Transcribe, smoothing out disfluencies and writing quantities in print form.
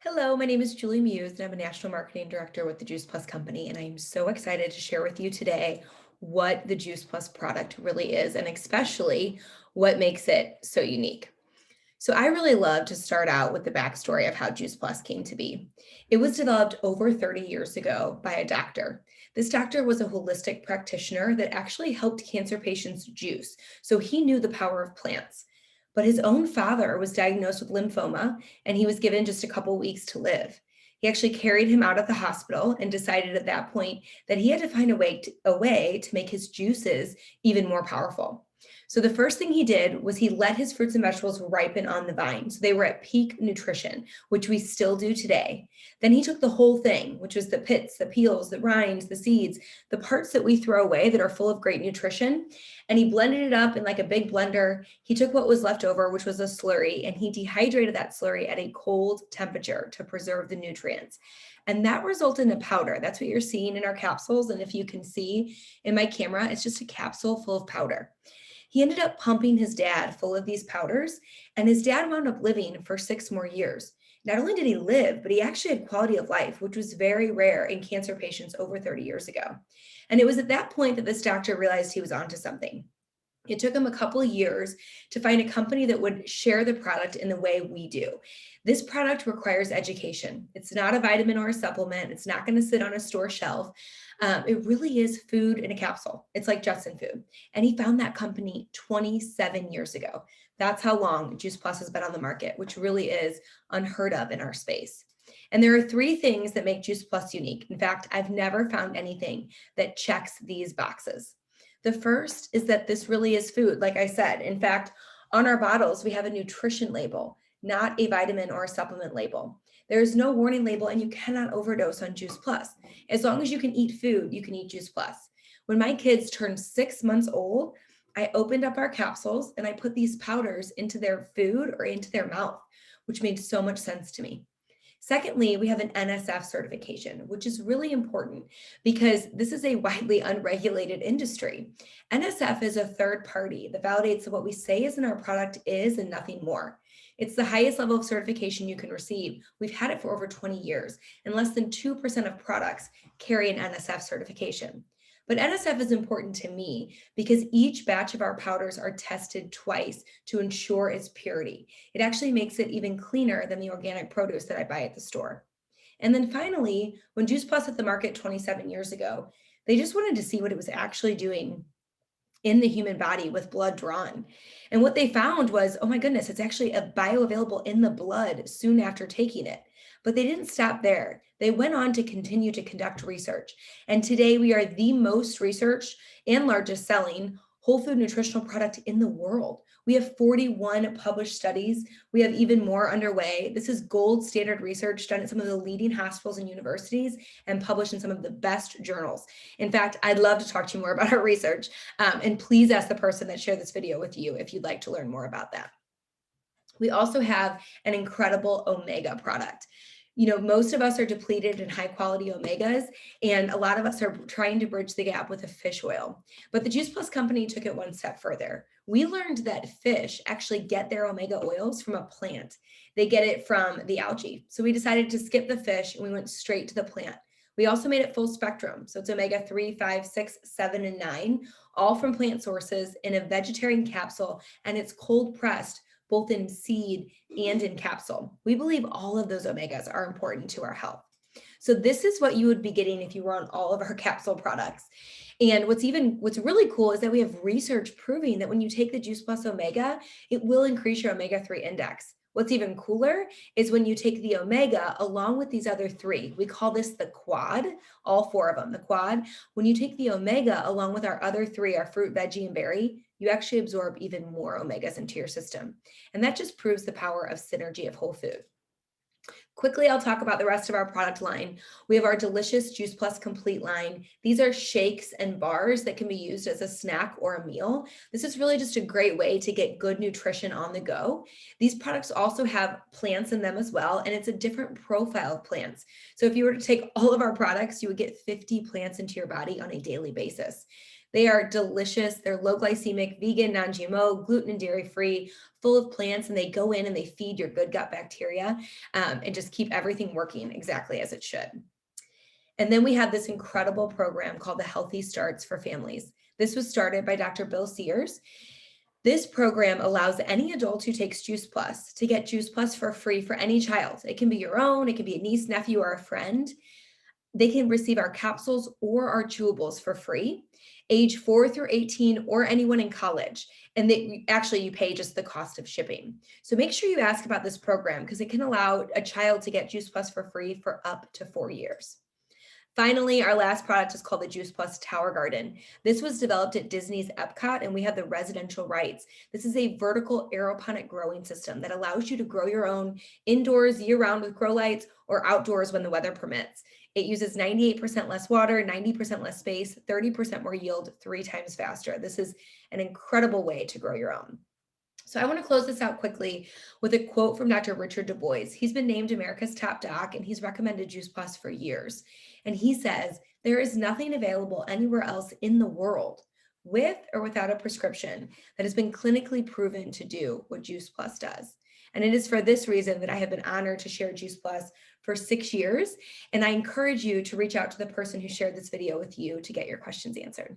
Hello, my name is Julie Muse, and I'm a National Marketing Director with the Juice Plus Company. And I'm so excited to share with you today what the Juice Plus product really is, and especially what makes it so unique. So, I really love to start out with the backstory of how Juice Plus came to be. It was developed over 30 years ago by a doctor. This doctor was a holistic practitioner that actually helped cancer patients juice. So, he knew the power of plants. But his own father was diagnosed with lymphoma and he was given just a couple weeks to live. He actually carried him out of the hospital and decided at that point that he had to find a way to make his juices even more powerful. So the first thing he did was he let his fruits and vegetables ripen on the vine. So they were at peak nutrition, which we still do today. Then he took the whole thing, which was the pits, the peels, the rinds, the seeds, the parts that we throw away that are full of great nutrition, and he blended it up in like a big blender. He took what was left over, which was a slurry, and he dehydrated that slurry at a cold temperature to preserve the nutrients. And that resulted in a powder. That's what you're seeing in our capsules. And if you can see in my camera, it's just a capsule full of powder. He ended up pumping his dad full of these powders, and his dad wound up living for 6 more years. Not only did he live, but he actually had quality of life, which was very rare in cancer patients over 30 years ago. And it was at that point that this doctor realized he was onto something. It took him a couple of years to find a company that would share the product in the way we do. This product requires education. It's not a vitamin or a supplement. It's not going to sit on a store shelf. It really is food in a capsule. It's like Jetson Food. And he found that company 27 years ago. That's how long Juice Plus has been on the market, which really is unheard of in our space. And there are three things that make Juice Plus unique. In fact, I've never found anything that checks these boxes. The first is that this really is food, like I said. In fact, on our bottles, we have a nutrition label, not a vitamin or a supplement label. There is no warning label, and you cannot overdose on Juice Plus. As long as you can eat food, you can eat Juice Plus. When my kids turned 6 months old, I opened up our capsules and I put these powders into their food or into their mouth, which made so much sense to me. Secondly, we have an NSF certification, which is really important because this is a widely unregulated industry. NSF is a third party that validates that what we say is in our product is and nothing more. It's the highest level of certification you can receive. We've had it for over 20 years, and less than 2% of products carry an NSF certification. But NSF is important to me because each batch of our powders are tested twice to ensure its purity. It actually makes it even cleaner than the organic produce that I buy at the store. And then finally, when Juice Plus hit the market 27 years ago, they just wanted to see what it was actually doing in the human body with blood drawn. And what they found was, oh my goodness, it's actually a bioavailable in the blood soon after taking it. But they didn't stop there. They went on to continue to conduct research. And today we are the most researched and largest selling whole food nutritional product in the world. We have 41 published studies. We have even more underway. This is gold standard research done at some of the leading hospitals and universities and published in some of the best journals. In fact, I'd love to talk to you more about our research. And please ask the person that shared this video with you if you'd like to learn more about that. We also have an incredible omega product. Most of us are depleted in high quality omegas, and a lot of us are trying to bridge the gap with a fish oil. But the Juice Plus company took it one step further. We learned that fish actually get their omega oils from a plant. They get it from the algae. So we decided to skip the fish and we went straight to the plant. We also made it full spectrum. So it's omega 3, 5, 6, 7, and 9, all from plant sources in a vegetarian capsule, and it's cold pressed both in seed and in capsule. We believe all of those omegas are important to our health. So this is what you would be getting if you were on all of our capsule products. And what's really cool is that we have research proving that when you take the Juice Plus Omega, it will increase your omega-3 index. What's even cooler is when you take the omega along with these other three. We call this the quad, all four of them, the quad. When you take the omega along with our other three, our fruit, veggie, and berry, you actually absorb even more omegas into your system. And that just proves the power of synergy of whole food. Quickly, I'll talk about the rest of our product line. We have our delicious Juice Plus Complete line. These are shakes and bars that can be used as a snack or a meal. This is really just a great way to get good nutrition on the go. These products also have plants in them as well, and it's a different profile of plants. So if you were to take all of our products, you would get 50 plants into your body on a daily basis. They are delicious. They're low glycemic, vegan, non-GMO, gluten and dairy free, full of plants, and they go in and they feed your good gut bacteria and just keep everything working exactly as it should. And then we have this incredible program called the Healthy Starts for Families. This was started by Dr. Bill Sears. This program allows any adult who takes Juice Plus to get Juice Plus for free for any child. It can be your own, it can be a niece, nephew, or a friend. They can receive our capsules or our chewables for free, age 4 through 18, or anyone in college. And actually, you pay just the cost of shipping. So make sure you ask about this program because it can allow a child to get Juice Plus for free for up to 4 years. Finally, our last product is called the Juice Plus Tower Garden. This was developed at Disney's Epcot, and we have the residential rights. This is a vertical aeroponic growing system that allows you to grow your own indoors year-round with grow lights or outdoors when the weather permits. It uses 98% less water, 90% less space, 30% more yield, 3 times faster. This is an incredible way to grow your own. So I want to close this out quickly with a quote from Dr. Richard Du Bois. He's been named America's top doc, and he's recommended Juice Plus for years. And he says, there is nothing available anywhere else in the world with or without a prescription that has been clinically proven to do what Juice Plus does. And it is for this reason that I have been honored to share Juice Plus for 6 years. And I encourage you to reach out to the person who shared this video with you to get your questions answered.